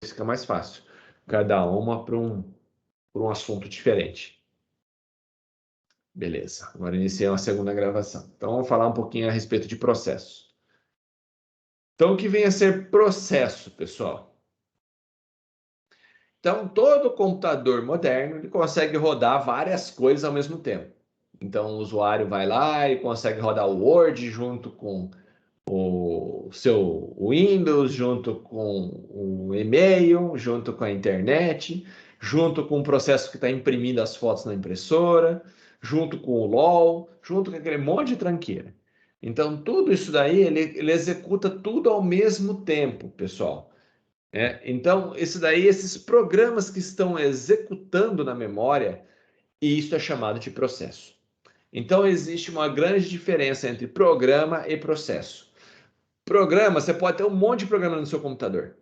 fica mais fácil. Cada uma para um assunto diferente. Beleza, agora iniciei a segunda gravação. Então, vamos falar um pouquinho a respeito de processo. Então, o que vem a ser processo, pessoal? Então, todo computador moderno ele consegue rodar várias coisas ao mesmo tempo. Então, o usuário vai lá e consegue rodar o Word junto com o seu Windows, junto com o e-mail, junto com a internet, junto com o processo que está imprimindo as fotos na impressora, junto com o LOL, junto com aquele monte de tranqueira. Então, tudo isso daí, ele executa tudo ao mesmo tempo, pessoal. Então, esses programas que estão executando na memória, e isso é chamado de processo. Então, existe uma grande diferença entre programa e processo. Programa, você pode ter um monte de programa no seu computador.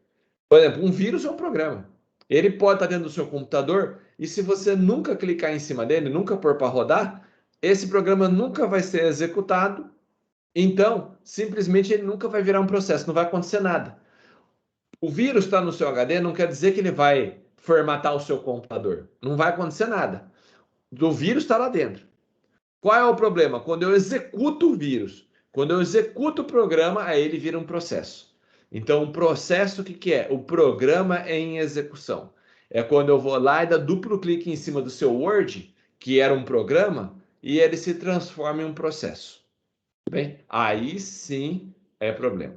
Por exemplo, um vírus é um programa. Ele pode estar dentro do seu computador e se você nunca clicar em cima dele, nunca pôr para rodar, esse programa nunca vai ser executado. Então, simplesmente ele nunca vai virar um processo, não vai acontecer nada. O vírus está no seu HD, não quer dizer que ele vai formatar o seu computador. Não vai acontecer nada. O vírus está lá dentro. Qual é o problema? Quando eu executo o vírus, quando eu executo o programa, aí ele vira um processo. Então, o processo, o que é? O programa em execução. É quando eu vou lá e dou duplo clique em cima do seu Word, que era um programa, e ele se transforma em um processo. Tudo bem? Aí sim é problema.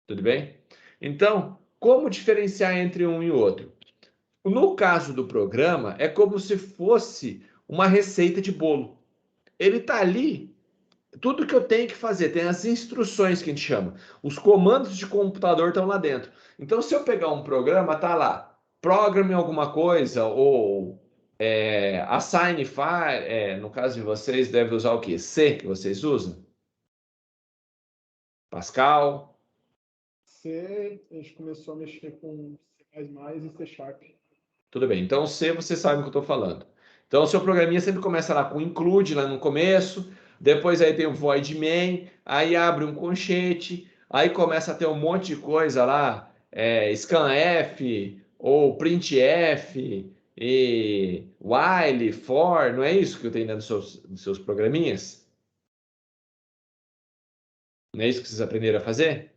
Tudo bem? Então, como diferenciar entre um e outro? No caso do programa, é como se fosse uma receita de bolo. Ele está ali, tudo que eu tenho que fazer, tem as instruções que a gente chama. Os comandos de computador estão lá dentro. Então, se eu pegar um programa, tá lá, programe alguma coisa, ou assign file, no caso de vocês, deve usar o quê? C, que vocês usam? Pascal? C, a gente começou a mexer com C++ e C Sharp. Tudo bem. Então, C, você sabe o que eu estou falando. Então, o seu programinha sempre começa lá com include, lá no começo, depois aí tem o void main, aí abre um conchete, aí começa a ter um monte de coisa lá, scanf, ou printf, e while, for, não é isso que tem dentro dos seus programinhas? Não é isso que vocês aprenderam a fazer?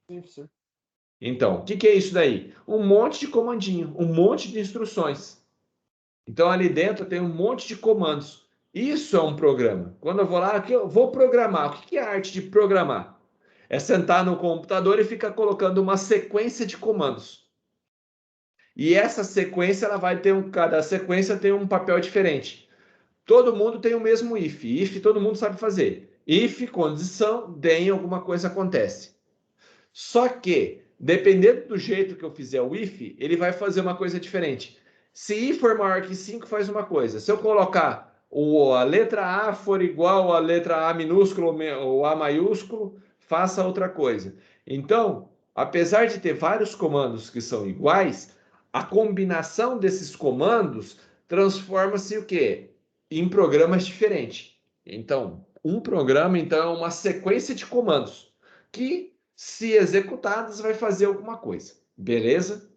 Sim, professor. Então, o que é isso daí? Um monte de comandinho, um monte de instruções. Então, ali dentro tem um monte de comandos. Isso é um programa. Quando eu vou lá, aqui eu vou programar. O que é a arte de programar? É sentar no computador e ficar colocando uma sequência de comandos. E essa sequência, ela vai ter cada sequência tem um papel diferente. Todo mundo tem o mesmo if. If todo mundo sabe fazer. If, condição, den, alguma coisa acontece. Só que, dependendo do jeito que eu fizer o if, ele vai fazer uma coisa diferente. Se i for maior que 5, faz uma coisa. Se eu colocar a letra A for igual à letra A minúsculo ou A maiúsculo, faça outra coisa. Então, apesar de ter vários comandos que são iguais, a combinação desses comandos transforma-se o quê? Em programas diferentes. Então, um programa então é uma sequência de comandos que, se executadas, vai fazer alguma coisa. Beleza?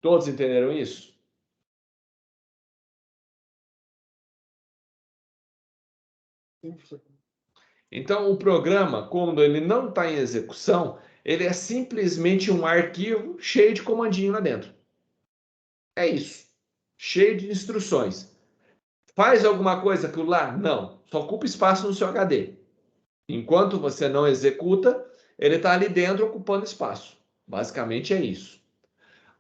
Todos entenderam isso? Sim, professor. Então, o programa, quando ele não está em execução, ele é simplesmente um arquivo cheio de comandinho lá dentro. É isso. Cheio de instruções. Faz alguma coisa aquilo lá? Não. Só ocupa espaço no seu HD. Enquanto você não executa, ele está ali dentro ocupando espaço. Basicamente é isso.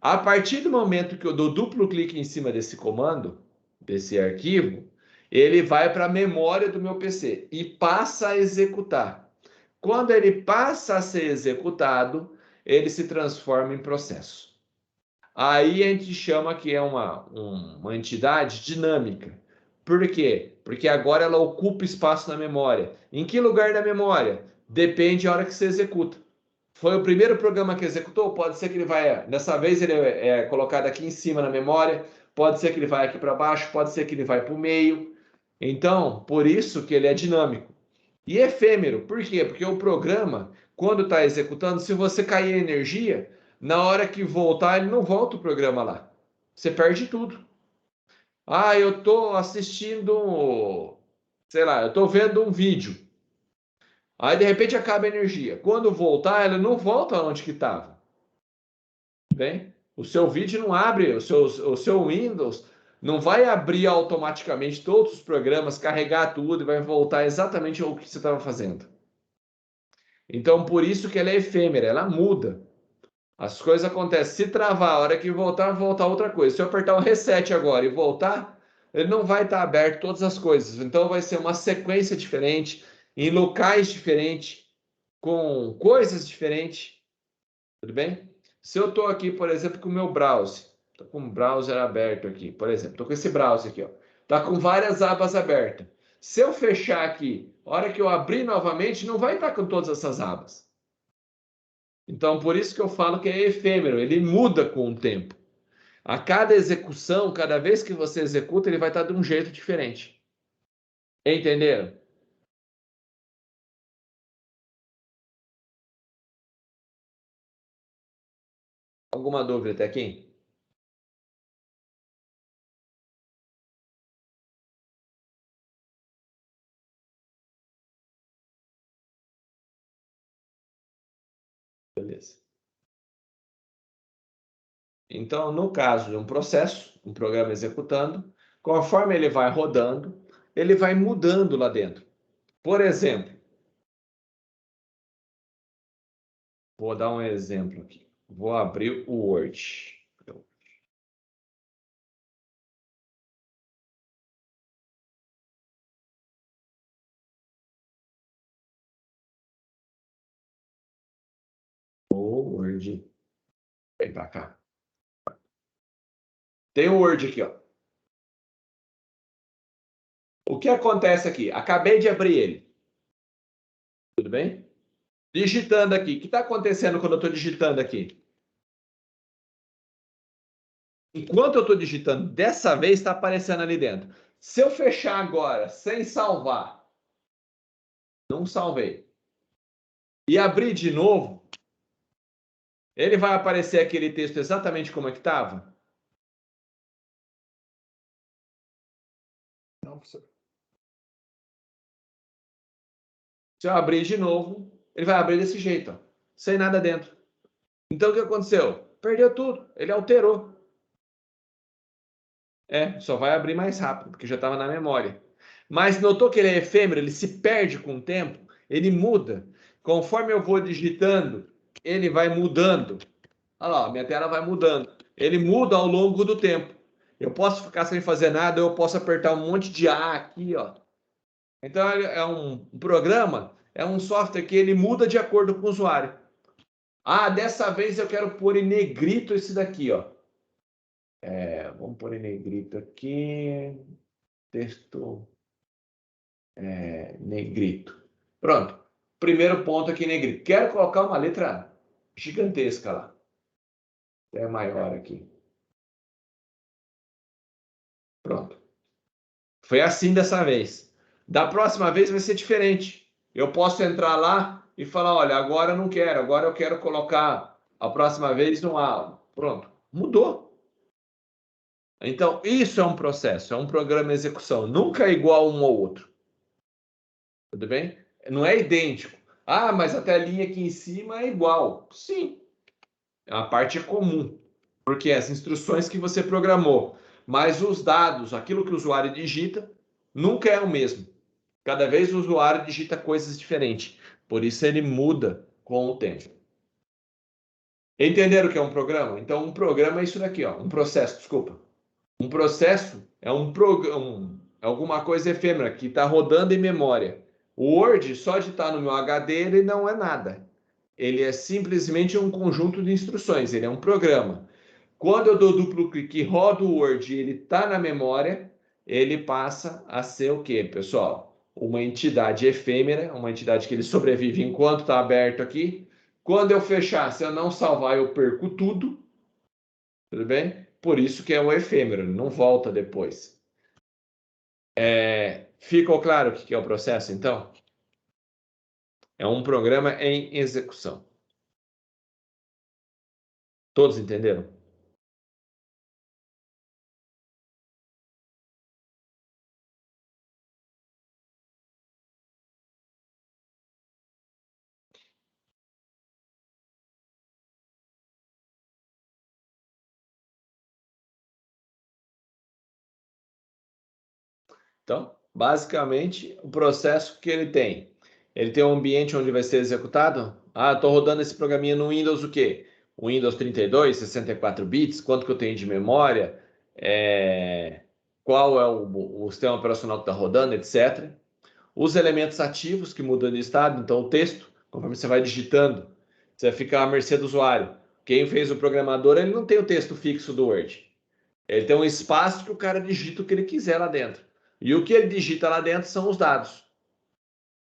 A partir do momento que eu dou duplo clique em cima desse comando, desse arquivo, ele vai para a memória do meu PC e passa a executar. Quando ele passa a ser executado, ele se transforma em processo. Aí a gente chama que é uma entidade dinâmica. Por quê? Porque agora ela ocupa espaço na memória. Em que lugar da memória? Depende da hora que você executa. Foi o primeiro programa que executou? Pode ser que ele vai, dessa vez ele é colocado aqui em cima na memória, pode ser que ele vai aqui para baixo, pode ser que ele vai para o meio. Então, por isso que ele é dinâmico. E efêmero, por quê? Porque o programa, quando está executando, se você cair a energia, Na hora que voltar, ele não volta o programa lá. Você perde tudo. Ah, eu estou assistindo, sei lá, eu estou vendo um vídeo. Aí de repente acaba a energia. Quando voltar, ela não volta onde que estava. Bem, o seu vídeo não abre, o seu Windows não vai abrir automaticamente todos os programas, carregar tudo e vai voltar exatamente ao que você estava fazendo. Então, por isso que ela é efêmera, ela muda. As coisas acontecem. Se travar, a hora que voltar, voltar outra coisa. Se eu apertar o reset agora e voltar, ele não vai estar aberto todas as coisas. Então, vai ser uma sequência diferente, em locais diferentes, com coisas diferentes. Tudo bem? Se eu estou aqui, por exemplo, com o meu browser, estou com o browser aberto aqui, por exemplo, estou com esse browser aqui, ó, está com várias abas abertas. Se eu fechar aqui, a hora que eu abrir novamente, não vai estar com todas essas abas. Então, por isso que eu falo que é efêmero, ele muda com o tempo. A cada execução, cada vez que você executa, ele vai estar de um jeito diferente. Entenderam? Alguma dúvida até aqui? Beleza. Então, no caso de um processo, um programa executando, conforme ele vai rodando, ele vai mudando lá dentro. Por exemplo, vou dar um exemplo aqui. Vou abrir o Word. O Word. Vem para cá. Tem o Word aqui, ó. O que acontece aqui? Acabei de abrir ele. Tudo bem? Digitando aqui. O que está acontecendo quando eu estou digitando aqui? Enquanto eu estou digitando, dessa vez está aparecendo ali dentro. Se eu fechar agora, sem salvar, não salvei, e abrir de novo, ele vai aparecer aquele texto exatamente como é que estava? Não, professor. Se eu abrir de novo, ele vai abrir desse jeito, ó, sem nada dentro. Então o que aconteceu? Perdeu tudo. Ele alterou. Só vai abrir mais rápido, porque já estava na memória. Mas notou que ele é efêmero, ele se perde com o tempo, ele muda. Conforme eu vou digitando, ele vai mudando. Olha lá, minha tela vai mudando. Ele muda ao longo do tempo. Eu posso ficar sem fazer nada, eu posso apertar um monte de A aqui, ó. Então é um programa, é um software que ele muda de acordo com o usuário. Ah, dessa vez eu quero pôr em negrito esse daqui, ó. Vamos pôr em negrito aqui. Texto negrito. Pronto. Primeiro ponto aqui, negrito. Quero colocar uma letra gigantesca lá. É maior aqui. Pronto. Foi assim dessa vez. Da próxima vez vai ser diferente. Eu posso entrar lá e falar, olha, agora eu não quero, agora eu quero colocar a próxima vez no A. Pronto. Mudou. Então, isso é um processo, é um programa de execução. Nunca é igual um ao outro. Tudo bem? Não é idêntico. Ah, mas a telinha aqui em cima é igual. Sim, a parte é comum, porque as instruções que você programou, mas os dados, aquilo que o usuário digita, nunca é o mesmo. Cada vez o usuário digita coisas diferentes. Por isso ele muda com o tempo. Entenderam o que é um programa? Então, um programa é isso daqui, ó, um processo, desculpa. Um processo é é alguma coisa efêmera que está rodando em memória. O Word, só de estar no meu HD, ele não é nada. Ele é simplesmente um conjunto de instruções, ele é um programa. Quando eu dou duplo clique e rodo o Word e ele está na memória, ele passa a ser o quê, pessoal? Uma entidade efêmera, uma entidade que ele sobrevive enquanto está aberto aqui. Quando eu fechar, se eu não salvar, eu perco tudo. Tudo bem? Por isso que é o efêmero, ele não volta depois. Ficou claro o que é o processo, então? É um programa em execução. Todos entenderam? Então, basicamente, o processo que ele tem um ambiente onde vai ser executado. Ah, estou rodando esse programinha no Windows o quê? O Windows 32, 64 bits, quanto que eu tenho de memória, qual é o sistema operacional que está rodando, etc. Os elementos ativos que mudam de estado, então o texto, conforme você vai digitando, você vai ficar à mercê do usuário. Quem fez o programador, ele não tem o texto fixo do Word. Ele tem um espaço que o cara digita o que ele quiser lá dentro. E o que ele digita lá dentro são os dados.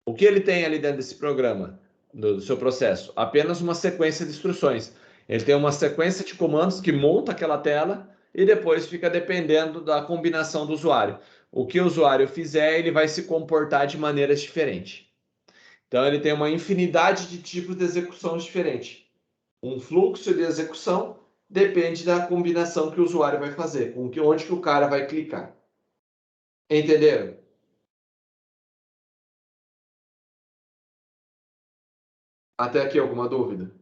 O que ele tem ali dentro desse programa, do seu processo? Apenas uma sequência de instruções. Ele tem uma sequência de comandos que monta aquela tela e depois fica dependendo da combinação do usuário. O que o usuário fizer, ele vai se comportar de maneiras diferentes. Então, ele tem uma infinidade de tipos de execução diferentes. Um fluxo de execução depende da combinação que o usuário vai fazer, onde que o cara vai clicar. Entenderam? Até aqui alguma dúvida?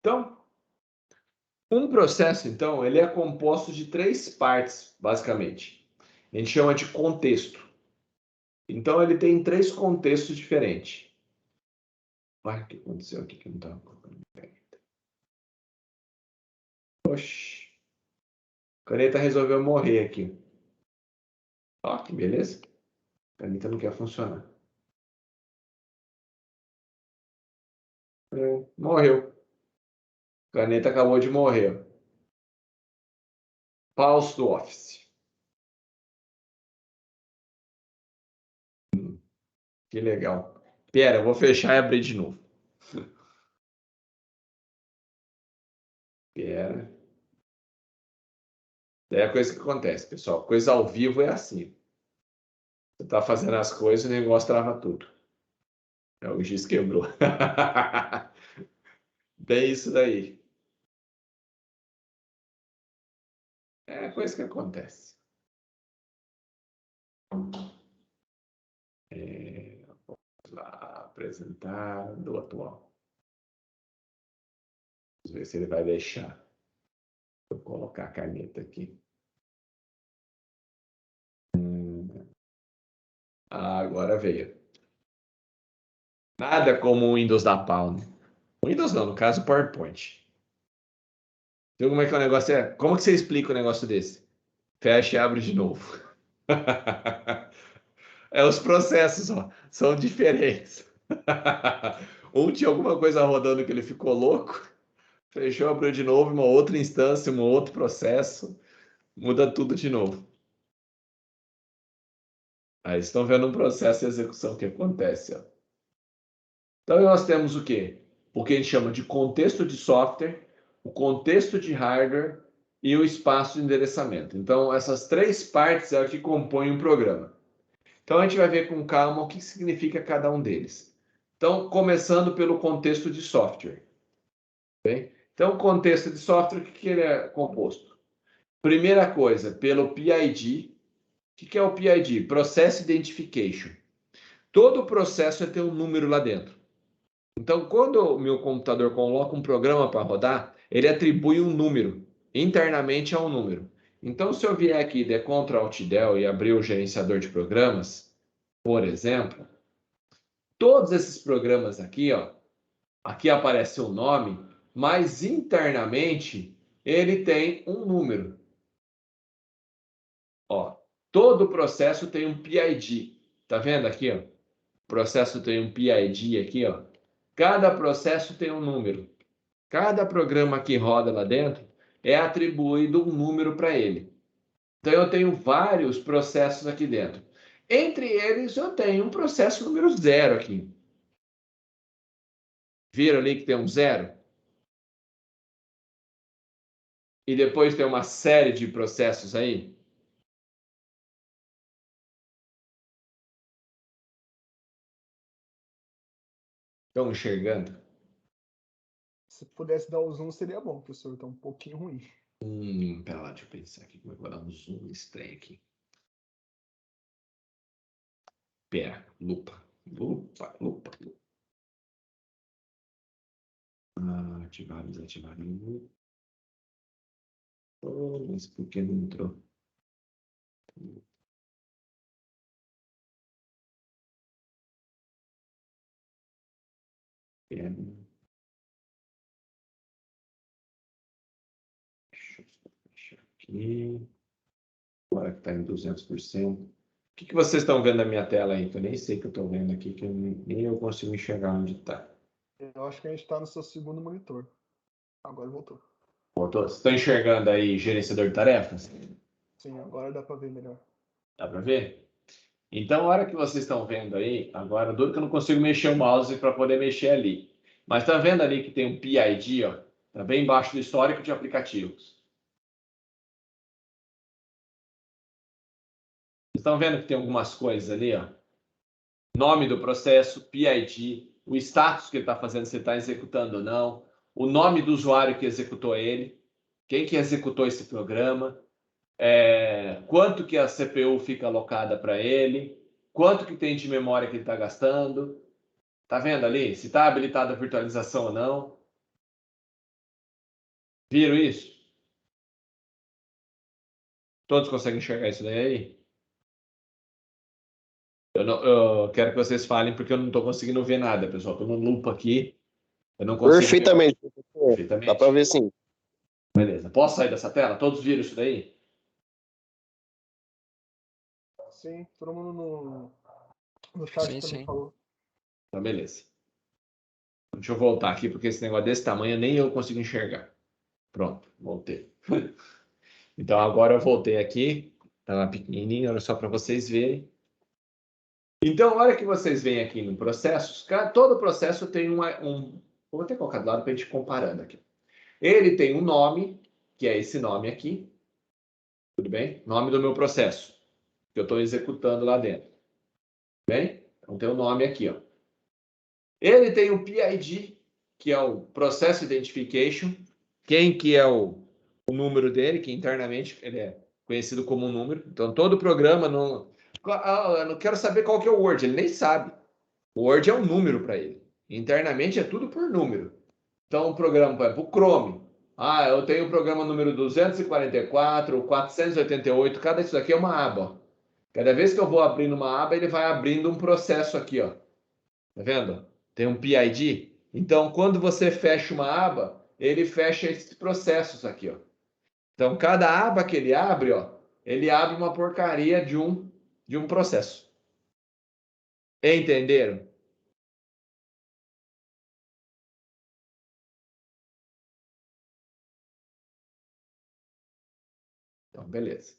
Então, um processo, então, ele é composto de três partes, basicamente. A gente chama de contexto. Então, ele tem três contextos diferentes. Ué, o que aconteceu aqui que não estava colocando? Oxi, a caneta resolveu morrer aqui. Ó, que beleza. A caneta não quer funcionar. Morreu. A caneta acabou de morrer. Pause do Office. Que legal. Pera, eu vou fechar e abrir de novo. Pera. É a coisa que acontece, pessoal. Coisa ao vivo é assim. Você tá fazendo as coisas, o negócio trava tudo. É, o giz quebrou. Bem isso daí. É a coisa que acontece. Vamos lá, apresentar do atual. Vamos ver se ele vai deixar. Vou colocar a caneta aqui. Ah, agora veio. Nada como o Windows da Palm. Windows não, no caso, o PowerPoint. Viu como é que o negócio é? Como que você explica um negócio desse? Fecha e abre de novo. É, os processos, ó, são diferentes. Um tinha alguma coisa rodando que ele ficou louco, fechou, abriu de novo, uma outra instância, um outro processo, muda tudo de novo. Aí estão vendo um processo de execução que acontece, ó. Então nós temos o quê? O que a gente chama de contexto de software, o contexto de hardware e o espaço de endereçamento. Então essas três partes é o que compõem um programa. Então a gente vai ver com calma o que significa cada um deles. Então, começando pelo contexto de software. Bem? Então, o contexto de software, o que ele é composto? Primeira coisa, pelo PID. O que é o PID? Process Identification. Todo processo tem um número lá dentro. Então, quando o meu computador coloca um programa para rodar, ele atribui um número. Internamente é um número. Então, se eu vier aqui, der Ctrl Alt Del e abrir o gerenciador de programas, por exemplo, todos esses programas aqui, ó, aqui aparece o nome, mas internamente ele tem um número. Ó, todo processo tem um PID. Tá vendo aqui, ó? O processo tem um PID aqui, ó. Cada processo tem um número. Cada programa que roda lá dentro é atribuído um número para ele. Então eu tenho vários processos aqui dentro. Entre eles eu tenho um processo número 0 aqui. Viram ali que tem um 0? E depois tem uma série de processos aí. Estão enxergando? Se pudesse dar o zoom, seria bom, professor. Tá um pouquinho ruim. Pera lá, deixa eu pensar aqui. Como é que eu vou dar um zoom nesse trem aqui? Pera, lupa. Lupa, lupa, lupa. Ativar, desativar. Oh, mas por que não entrou? Pera. Deixa eu fechar aqui. Agora que está em 200%. O que vocês estão vendo na minha tela aí? Que eu nem sei o que eu estou vendo aqui, que nem eu consigo enxergar onde está. Eu acho que a gente está no seu segundo monitor. Agora voltou. Vocês estão enxergando aí gerenciador de tarefas? Sim, agora dá para ver melhor. Dá para ver? Então, a hora que vocês estão vendo aí, agora, duro que eu não consigo mexer o mouse para poder mexer ali. Mas está vendo ali que tem um PID, ó? Está bem embaixo do histórico de aplicativos. Vocês estão vendo que tem algumas coisas ali, ó? Nome do processo, PID, o status que ele está fazendo, se está executando ou não, o nome do usuário que executou ele, quem que executou esse programa, quanto que a CPU fica alocada para ele, quanto que tem de memória que ele está gastando. Tá vendo ali? Se está habilitada a virtualização ou não. Viram isso? Todos conseguem enxergar isso daí? Eu quero que vocês falem porque eu não estou conseguindo ver nada, pessoal. Estou no lupa aqui. Eu não consigo ver. Perfeitamente, professor. Dá Perfeitamente. para ver sim. Beleza. Posso sair dessa tela? Todos viram isso daí? Sim, todo mundo no chat Sim, também sim. falou. Então, beleza. Deixa eu voltar aqui, porque esse negócio desse tamanho nem eu consigo enxergar. Pronto, voltei. Então, agora eu voltei aqui. Estava pequenininho, era só para vocês verem. Então, a hora que vocês vêm aqui no processo, todo processo tem vou até colocar do lado para a gente ir comparando aqui. Ele tem um nome, que é esse nome aqui. Tudo bem? Nome do meu processo, que eu estou executando lá dentro. Tudo bem? Então, tem o nome aqui, ó. Ele tem o PID, que é o Process Identification. Quem que é o número dele, que internamente ele é conhecido como um número. Então, todo programa não... eu não quero saber qual que é o Word, ele nem sabe. O Word é um número para ele. Internamente é tudo por número. Então, o programa, por exemplo, o Chrome. Eu tenho o programa número 244, 488, cada isso aqui é uma aba. Cada vez que eu vou abrindo uma aba, ele vai abrindo um processo aqui, ó. Tá vendo? Tem um PID. Então, quando você fecha uma aba, ele fecha esses processos aqui, ó. Então, cada aba que ele abre, ó, ele abre uma porcaria de um processo. Entenderam? Então, beleza.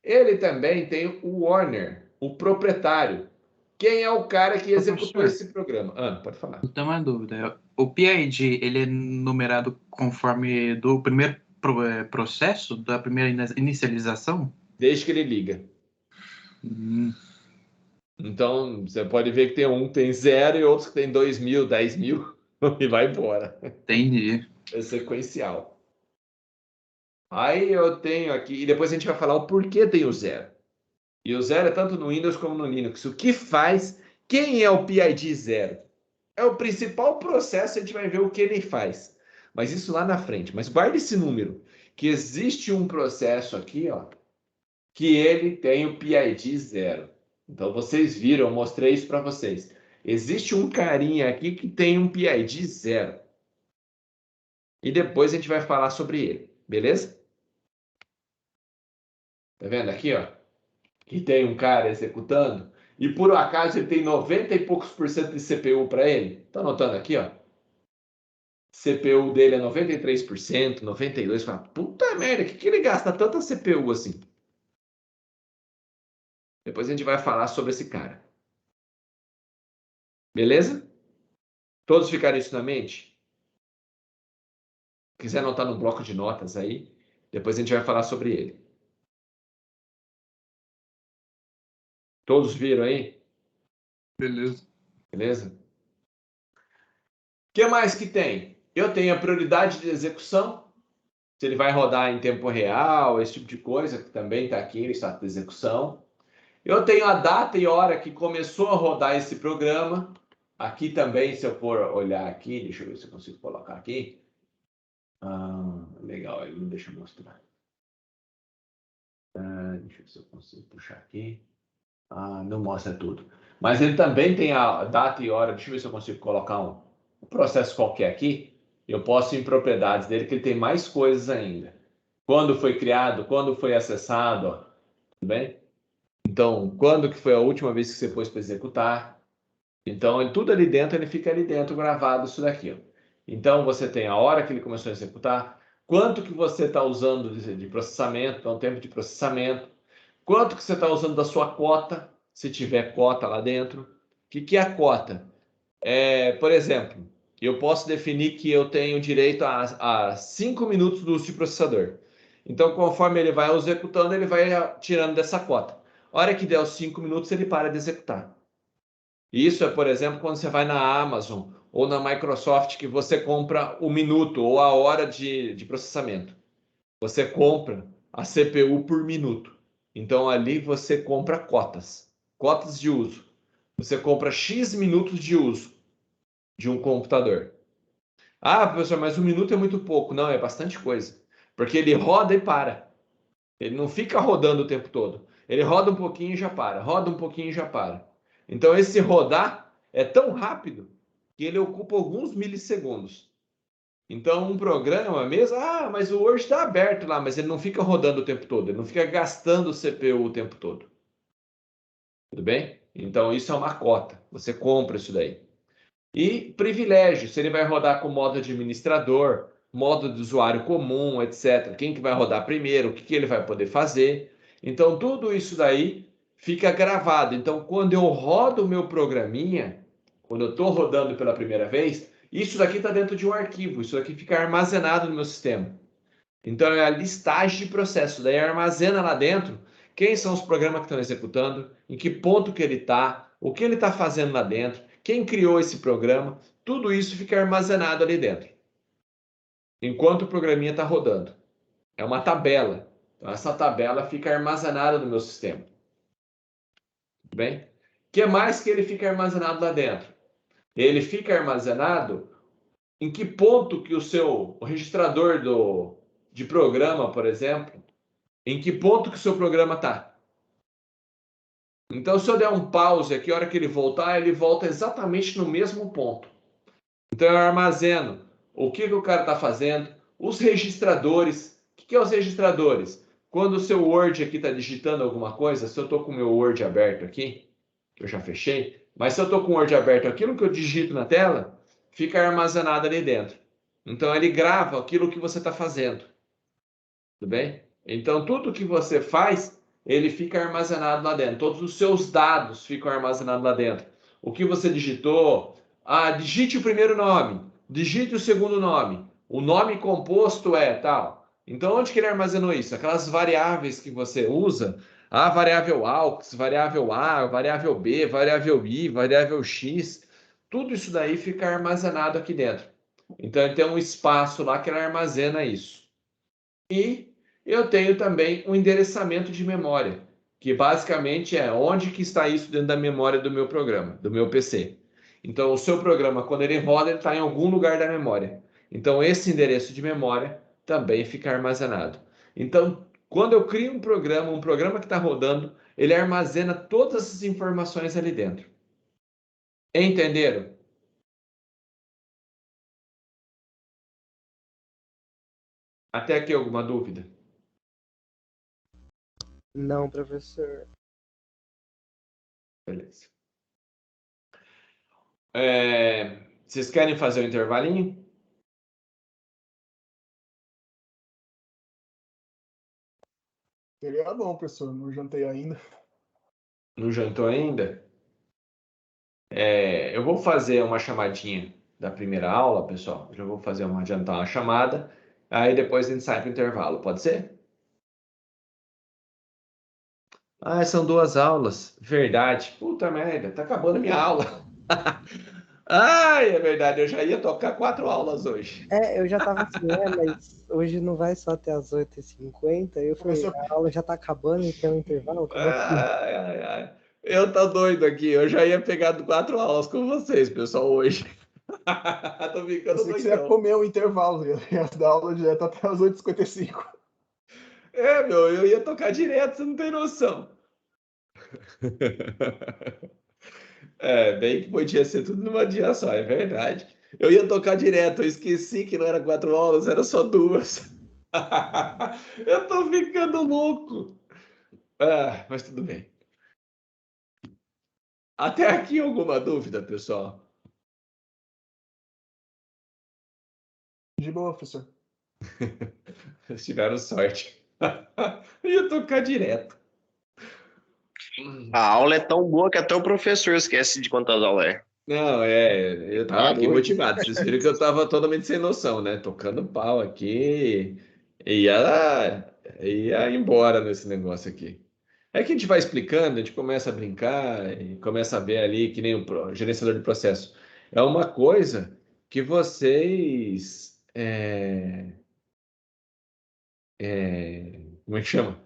Ele também tem o Warner, o proprietário. Quem é o cara que executou Professor, esse programa? Pode falar. então uma dúvida. O PID, ele é numerado conforme do primeiro processo, da primeira inicialização? Desde que ele liga. Hum, Então, você pode ver que tem um que tem 0 e outros que tem 2.000, 10.000 e vai embora. entendi. É sequencial. Aí eu tenho aqui, e depois a gente vai falar o porquê tem o 0. E o 0 é tanto no Windows como no Linux. O que faz? Quem é o PID 0? É o principal processo, a gente vai ver o que ele faz. Mas isso lá na frente. Mas guarde esse número, que existe um processo aqui, ó, que ele tem o PID 0. Então vocês viram, eu mostrei isso para vocês. Existe um carinha aqui que tem um PID 0. E depois a gente vai falar sobre ele, beleza? Tá vendo aqui, ó? Que tem um cara executando e por acaso ele tem 90 e poucos por cento de CPU para ele. Tá notando aqui, ó? CPU dele é 93%, 92%. Fala, puta merda, que ele gasta tanta CPU assim? Depois a gente vai falar sobre esse cara. Beleza? Todos ficaram isso na mente? Quiser anotar no bloco de notas aí, depois a gente vai falar sobre ele. Todos viram aí? Beleza. Beleza? que mais que tem? Eu tenho a prioridade de execução, se ele vai rodar em tempo real, esse tipo de coisa, que também está aqui no estado de execução. Eu tenho a data e hora que começou a rodar esse programa. Aqui também, se eu for olhar aqui, deixa eu ver se eu consigo colocar aqui. Legal, ele não deixa eu mostrar. Deixa eu ver se eu consigo puxar aqui. Não mostra tudo. Mas ele também tem a data e hora. Deixa eu ver se eu consigo colocar um processo qualquer aqui. Eu posso ir em propriedades dele, que ele tem mais coisas ainda. Quando foi criado, quando foi acessado, ó, tudo bem? Então, quando que foi a última vez que você pôs para executar? Então, tudo ali dentro, ele fica ali dentro gravado isso daqui, ó. Então, você tem a hora que ele começou a executar, quanto que você está usando de processamento, então tempo de processamento, quanto que você está usando da sua cota, se tiver cota lá dentro. O que é a cota? Por exemplo, eu posso definir que eu tenho direito a 5 minutos do uso de processador. Então, conforme ele vai executando, ele vai tirando dessa cota. A hora que der os 5 minutos, ele para de executar. Isso é, por exemplo, quando você vai na Amazon ou na Microsoft, que você compra o minuto ou a hora de processamento. Você compra a CPU por minuto. Então, ali você compra cotas de uso. Você compra X minutos de uso de um computador. Professor, mas um minuto é muito pouco. Não, é bastante coisa. Porque ele roda e para. Ele não fica rodando o tempo todo. Ele roda um pouquinho e já para. Roda um pouquinho e já para. Então, esse rodar é tão rápido que ele ocupa alguns milissegundos. Então, um programa mesmo, mas o Word está aberto lá, mas ele não fica rodando o tempo todo. Ele não fica gastando o CPU o tempo todo. Tudo bem? Então, isso é uma cota. Você compra isso daí. E privilégio, se ele vai rodar com modo administrador, modo de usuário comum, etc. Quem que vai rodar primeiro, o que que ele vai poder fazer. Então, tudo isso daí fica gravado. Então, quando eu rodo o meu programinha, quando eu estou rodando pela primeira vez, isso daqui está dentro de um arquivo, isso daqui fica armazenado no meu sistema. Então, é a listagem de processos. Daí armazena lá dentro quem são os programas que estão executando, em que ponto que ele está, o que ele está fazendo lá dentro, quem criou esse programa, tudo isso fica armazenado ali dentro. Enquanto o programinha está rodando. É uma tabela. Então, essa tabela fica armazenada no meu sistema. Tudo bem? O que mais que ele fica armazenado lá dentro? Ele fica armazenado em que ponto que o registrador de programa, por exemplo, em que ponto que o seu programa está. Então, se eu der um pause aqui, a hora que ele voltar, ele volta exatamente no mesmo ponto. Então, eu armazeno o que o cara está fazendo, os registradores. O que é os registradores? Quando o seu Word aqui está digitando alguma coisa, se eu estou com o meu Word aberto aqui, que eu já fechei, mas se eu estou com o Word aberto, aquilo que eu digito na tela, fica armazenado ali dentro. Então, ele grava aquilo que você está fazendo. Tudo bem? Então, tudo que você faz, ele fica armazenado lá dentro. Todos os seus dados ficam armazenados lá dentro. O que você digitou, digite o primeiro nome, digite o segundo nome. O nome composto é tal. Então, onde que ele armazenou isso? Aquelas variáveis que você usa, a variável AUX, variável A, variável B, variável I, variável X, tudo isso daí fica armazenado aqui dentro. Então, ele tem um espaço lá que ele armazena isso. E eu tenho também um endereçamento de memória, que basicamente é onde que está isso dentro da memória do meu programa, do meu PC. Então, o seu programa, quando ele roda, ele está em algum lugar da memória. Então, esse endereço de memória também fica armazenado. Então, quando eu crio um programa que está rodando, ele armazena todas essas informações ali dentro. Entenderam? Até aqui alguma dúvida? Não, professor. Beleza. Vocês querem fazer o intervalinho? Seria bom, professor. Não jantei ainda. Não jantou ainda? Eu vou fazer uma chamadinha da primeira aula, pessoal. Já vou adiantar uma chamada. Aí depois a gente sai para o intervalo, pode ser? São 2 aulas. Verdade. Puta merda, tá acabando a minha aula. Ai, é verdade, eu já ia tocar 4 aulas hoje. Eu já tava assim, mas hoje não vai só até as 8h50. Eu falei, Começou- a aula já tá acabando, então intervalo, como é que... Ai, ai, ai. Eu tô doido aqui, eu já ia pegar 4 aulas com vocês, pessoal, hoje. Tô ficando Pensei que você ia doidão. comer o intervalo, ia dar aula direto até as 8h55. É, meu, eu ia tocar direto, você não tem noção. É, bem que podia ser tudo numa dia só, é verdade. Eu ia tocar direto, eu esqueci que não era 4 aulas, era só 2. Eu tô ficando louco. Ah, mas tudo bem. Até aqui alguma dúvida, pessoal? De boa, professor. Vocês tiveram sorte. Eu ia tocar direto. A aula é tão boa que até o professor esquece de quantas aulas é. Não, eu tava aqui Doido. motivado. Vocês viram que eu tava totalmente sem noção, né? Tocando pau aqui. Ia embora nesse negócio aqui. É que a gente vai explicando, a gente começa a brincar e começa a ver ali que nem o gerenciador de processo. É uma coisa que vocês. Como é que chama?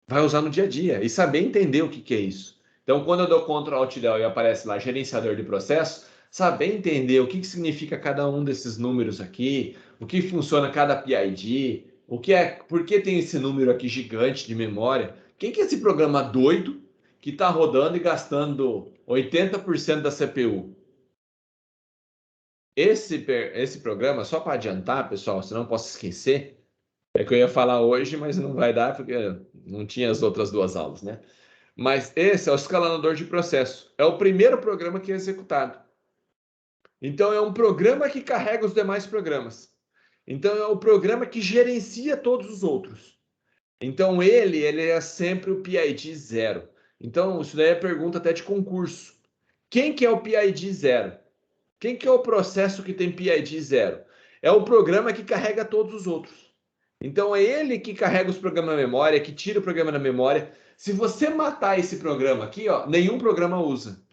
Vai usar no dia a dia e saber entender o que que é isso. Então, quando eu dou Ctrl Alt Del e aparece lá gerenciador de processo, saber entender o que que significa cada um desses números aqui, o que funciona cada PID, por que tem esse número aqui gigante de memória, quem que é esse programa doido que está rodando e gastando 80% da CPU? Esse programa, só para adiantar, pessoal, senão eu posso esquecer, é que eu ia falar hoje, mas não vai dar porque não tinha as outras 2 aulas, né? Mas esse é o escalonador de processo. É o primeiro programa que é executado. Então, é um programa que carrega os demais programas. Então, é o programa que gerencia todos os outros. Então, ele é sempre o PID 0. Então, isso daí é pergunta até de concurso. Quem que é o PID 0? Quem que é o processo que tem PID 0? É o programa que carrega todos os outros. Então, é ele que carrega os programas na memória, que tira o programa da memória. Se você matar esse programa aqui, ó, nenhum programa usa.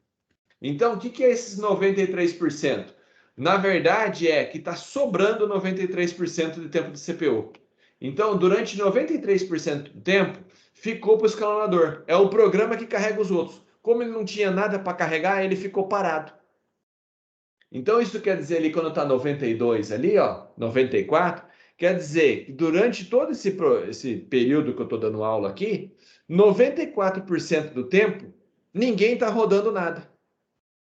Então, o que que é esses 93%? Na verdade, é que está sobrando 93% de tempo de CPU. Então, durante 93% do tempo, ficou para o escalonador. É o programa que carrega os outros. Como ele não tinha nada para carregar, ele ficou parado. Então, isso quer dizer ali, quando está 92 ali, ó, 94, quer dizer que durante todo esse período que eu estou dando aula aqui, 94% do tempo, ninguém está rodando nada.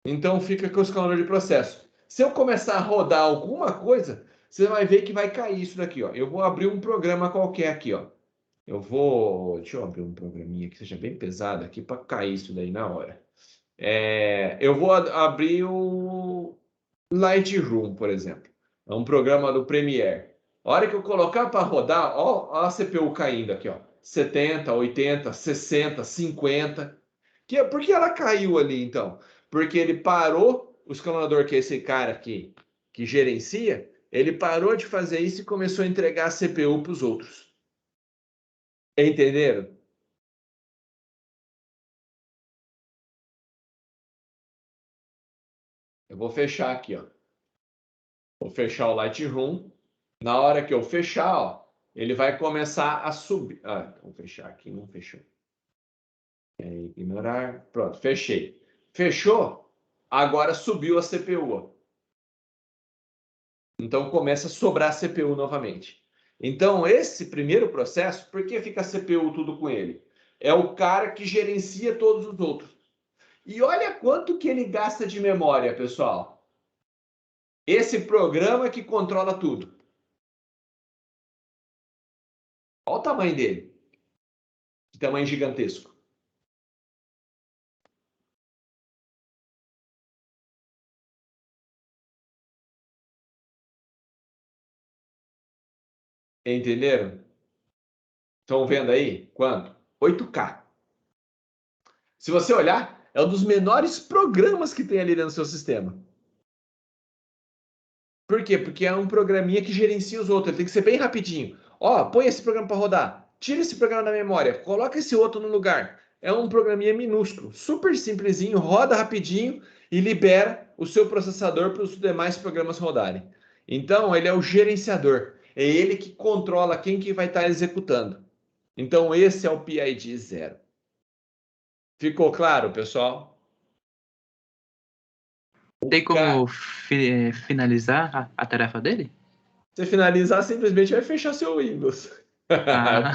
Então, fica com o escalonador de processo. Se eu começar a rodar alguma coisa, você vai ver que vai cair isso daqui, ó. Eu vou abrir um programa qualquer aqui, ó. Deixa eu abrir um programinha que seja bem pesado aqui para cair isso daí na hora. Eu vou abrir o Lightroom, por exemplo. É um programa do Premiere. A hora que eu colocar para rodar, ó a CPU caindo aqui, ó. 70, 80, 60, 50. Por que ela caiu ali, então? Porque ele parou, o escalonador, que é esse cara aqui, que gerencia, ele parou de fazer isso e começou a entregar a CPU para os outros. Entenderam? Eu vou fechar aqui, ó. Vou fechar o Lightroom. Na hora que eu fechar, ó, ele vai começar a subir. Vou fechar aqui, não fechou. Ignorar. Pronto, fechei. Fechou? Agora subiu a CPU. Ó. Então começa a sobrar a CPU novamente. Então, esse primeiro processo, por que fica a CPU tudo com ele? É o cara que gerencia todos os outros. E olha quanto que ele gasta de memória, pessoal. Esse programa que controla tudo. Olha o tamanho dele. Que tamanho gigantesco. Entenderam? Estão vendo aí? Quanto? 8K. Se você olhar, é um dos menores programas que tem ali dentro do seu sistema. Por quê? Porque é um programinha que gerencia os outros. Ele tem que ser bem rapidinho. Ó, põe esse programa para rodar. Tira esse programa da memória. Coloca esse outro no lugar. É um programinha minúsculo. Super simplesinho. Roda rapidinho. e libera o seu processador para os demais programas rodarem. Então, ele é o gerenciador. É ele que controla quem que vai estar executando. Então, esse é o PID 0. Ficou claro, pessoal? Tem como finalizar a tarefa dele? Se finalizar, simplesmente vai fechar seu Windows. Ah,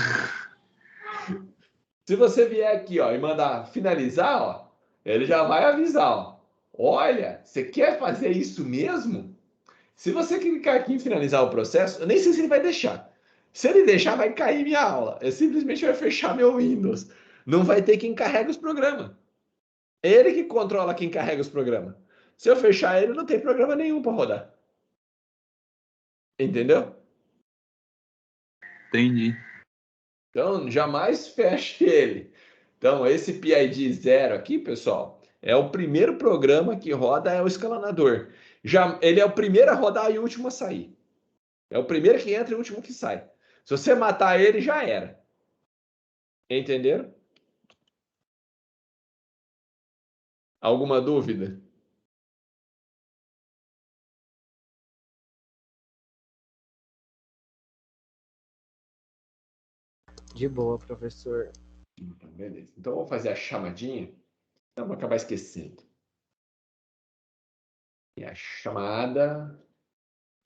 Se você vier aqui, ó, e mandar finalizar, ó, ele já vai avisar, ó. Olha, você quer fazer isso mesmo? Se você clicar aqui em finalizar o processo, eu nem sei se ele vai deixar. Se ele deixar, vai cair minha aula. Eu simplesmente vai fechar meu Windows. Não vai ter quem carrega os programas. É ele que controla quem carrega os programas. Se eu fechar ele, não tem programa nenhum para rodar. Entendeu? entendi. Então, jamais feche ele. Então, esse PID 0 aqui, pessoal, é o primeiro programa que roda, é o escalonador. Ele é o primeiro a rodar e o último a sair. É o primeiro que entra e o último que sai. Se você matar ele, já era. Entenderam? Alguma dúvida? De boa, professor. Então, beleza. Então, eu vou fazer a chamadinha. Não, vou acabar esquecendo. E a chamada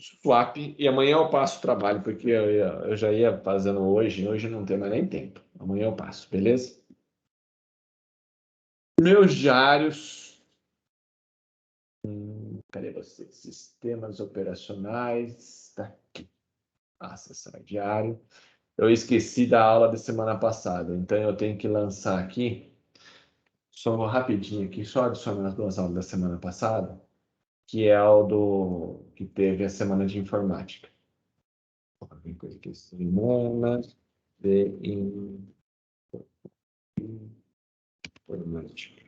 swap. E amanhã eu passo o trabalho, porque eu já ia fazendo hoje. Hoje não tem mais nem tempo. Amanhã eu passo, beleza? Meus diários. Cadê você? Sistemas operacionais. Tá aqui. Acessar diário. Eu esqueci da aula da semana passada, então eu tenho que lançar aqui. Só vou rapidinho aqui, só adicionar as 2 aulas da semana passada, que é o do que teve a semana de informática. Tem coisa aqui, semana de informática.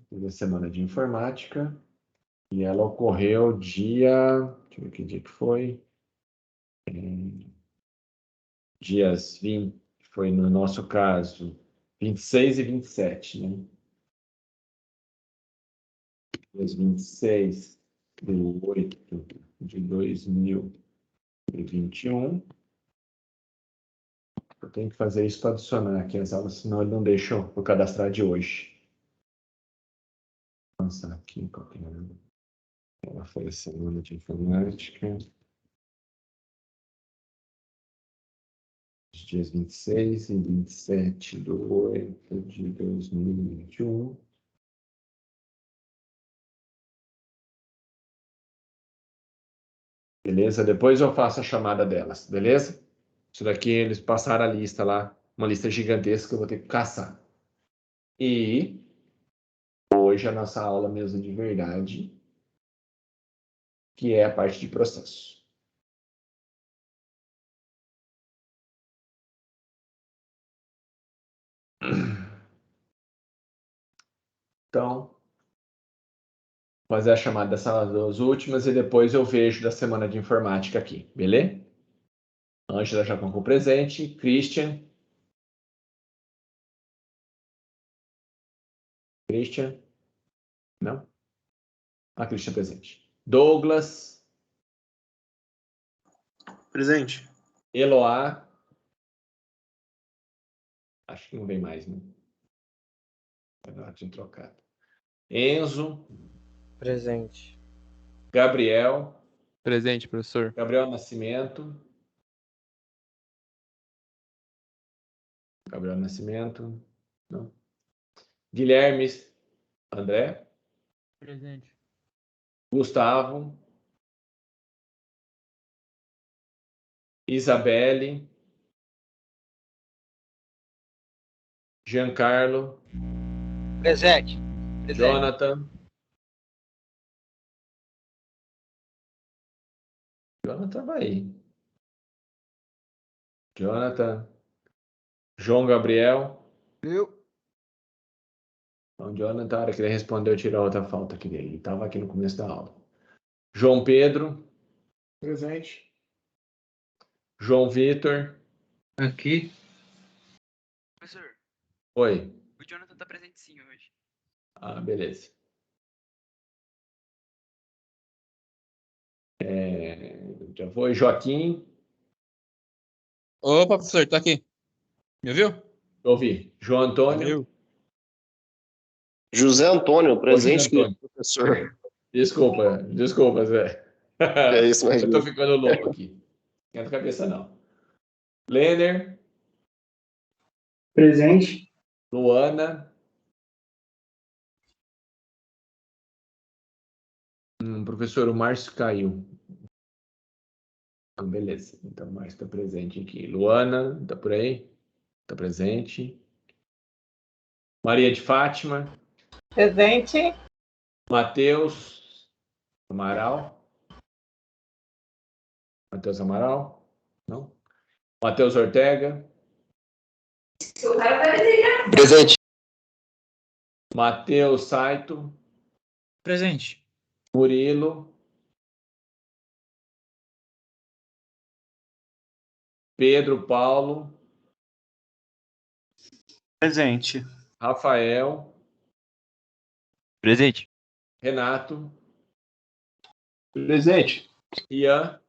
Teve a semana de informática e ela ocorreu dia. Deixa eu ver que dia que foi. Dias 20, foi no nosso caso, 26 e 27, né? Dias 26 de 8 de 2021. Eu tenho que fazer isso para adicionar aqui as aulas, senão ele não deixa eu cadastrar de hoje. Vou lançar aqui qualquer. Ela foi a semana de informática. Os dias 26 e 27 de 8 de 2021. Beleza? Depois eu faço a chamada delas, beleza? Isso daqui eles passaram a lista lá, uma lista gigantesca que eu vou ter que caçar. E hoje a nossa aula mesmo de verdade, que é a parte de processo. Então, fazer a chamada dessas 2 últimas e depois eu vejo da semana de informática aqui, beleza? Ângela já colocou presente, Christian. Christian? Não? Ah, Christian presente. Douglas. Presente. Eloá. Acho que não vem mais, né? Agora tinha trocado. Enzo. Presente. Gabriel. Presente, professor. Gabriel Nascimento. Gabriel Nascimento. Não. Guilherme. André. Presente. Gustavo. Isabelle. Giancarlo. Presente. Jonathan. Jonathan vai aí. Jonathan. João Gabriel. Eu. Então, Jonathan, a hora que ele respondeu, tirou outra falta aqui dele. Ele estava aqui no começo da aula. João Pedro. Presente. João Vitor. Aqui. Professor. Oi. O Jonathan tá presente sim hoje. Ah, beleza. Já foi. Joaquim. Opa, professor, tô aqui. Me ouviu? Ouvi. João Antônio. Valeu. José Antônio, Ô, José presente, Antônio. professor. Desculpa, Zé. É isso, Eu imagina. tô ficando louco aqui. Não esquenta a cabeça, não. Lêner. Presente. Luana. Professor, o Márcio caiu. Beleza. Então, o Márcio está presente aqui. Luana, tá por aí? Está presente. Maria de Fátima. Presente. Matheus Amaral. Matheus Amaral? Não? Matheus Ortega. Presente. Matheus Saito. Presente. Murilo. Pedro Paulo. Presente. Rafael. Presente. Renato. Presente. Ian.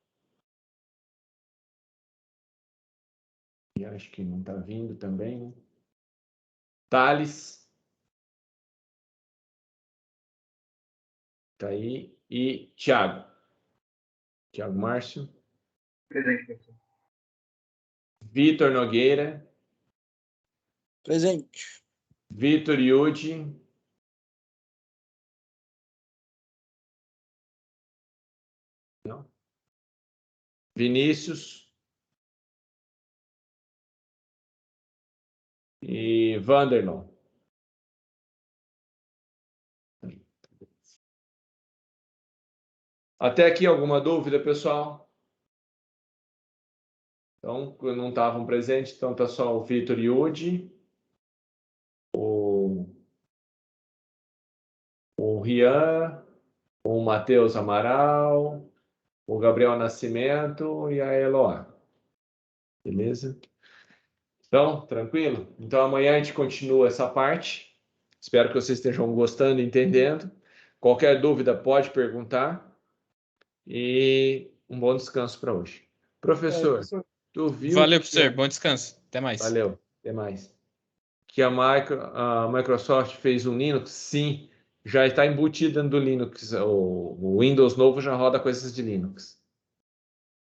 E acho que não está vindo também, né? Thales. Tá aí. E Thiago. Thiago Márcio. Presente, professor. Vitor Nogueira. Presente. Vitor Yudi. Não. Vinícius. E Vanderlon. Até aqui alguma dúvida, pessoal? Então, não estavam presentes, então tá só o Vitor Yudi, o Rian, o Matheus Amaral, o Gabriel Nascimento e a Eloá. Beleza? Então, tranquilo? Então, amanhã a gente continua essa parte. Espero que vocês estejam gostando e entendendo. Qualquer dúvida, pode perguntar. E um bom descanso para hoje. Professor, Professor, tu viu Valeu, que... professor. Bom descanso. Até mais. Valeu, até mais. Que a Microsoft fez um Linux? Sim, já está embutido dentro do Linux. O Windows novo já roda coisas de Linux.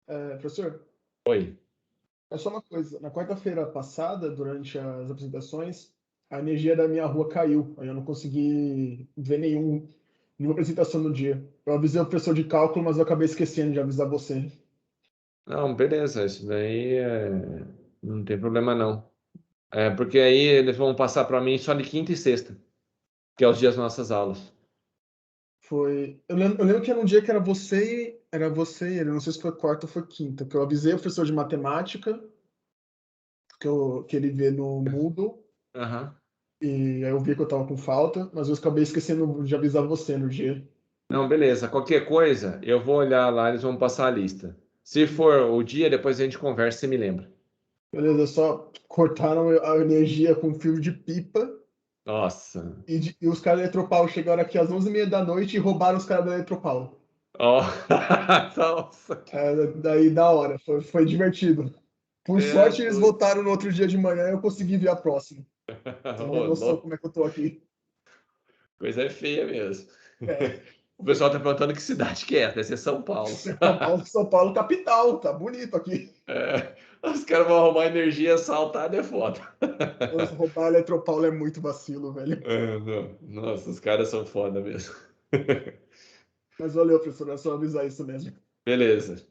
professor, Oi. é só uma coisa. Na quarta-feira passada, durante as apresentações, a energia da minha rua caiu. Aí eu não consegui ver nenhuma apresentação no dia. Eu avisei o professor de cálculo, mas eu acabei esquecendo de avisar você. Não, beleza, isso daí não tem problema não. Porque aí eles vão passar para mim só de quinta e sexta, que é os dias das nossas aulas. Eu lembro que era um dia que era você e ele. Não sei se foi quarta ou foi quinta. Que eu avisei o professor de matemática, que ele vê no Moodle. Aham. E aí eu vi que eu tava com falta, mas eu acabei esquecendo de avisar você no dia. Não, beleza. Qualquer coisa, eu vou olhar lá, eles vão passar a lista. Se for o dia, depois a gente conversa e me lembra. Beleza, só cortaram a energia com fio de pipa Nossa. e os caras da Eletropaulo chegaram aqui às 11h30 da noite e roubaram os caras da Eletropaulo. Ó, nossa. Daí, da hora, foi divertido. Por sorte, eles voltaram no outro dia de manhã e eu consegui ver a próxima. Você não tem noção como é que eu tô aqui. Coisa feia mesmo. É. O pessoal tá perguntando que cidade que é. Deve ser São Paulo. São Paulo capital, tá bonito aqui. Os caras vão arrumar energia assaltada, é foda. Roubar a Eletropaulo é muito vacilo, velho. Nossa, os caras são foda mesmo. Mas valeu, professor, é só avisar isso mesmo. Beleza.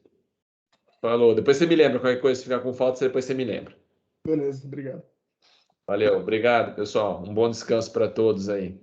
Falou. Depois você me lembra. Qualquer coisa, se ficar com falta, depois você me lembra. Beleza, obrigado. Valeu. Obrigado, pessoal. Um bom descanso para todos aí.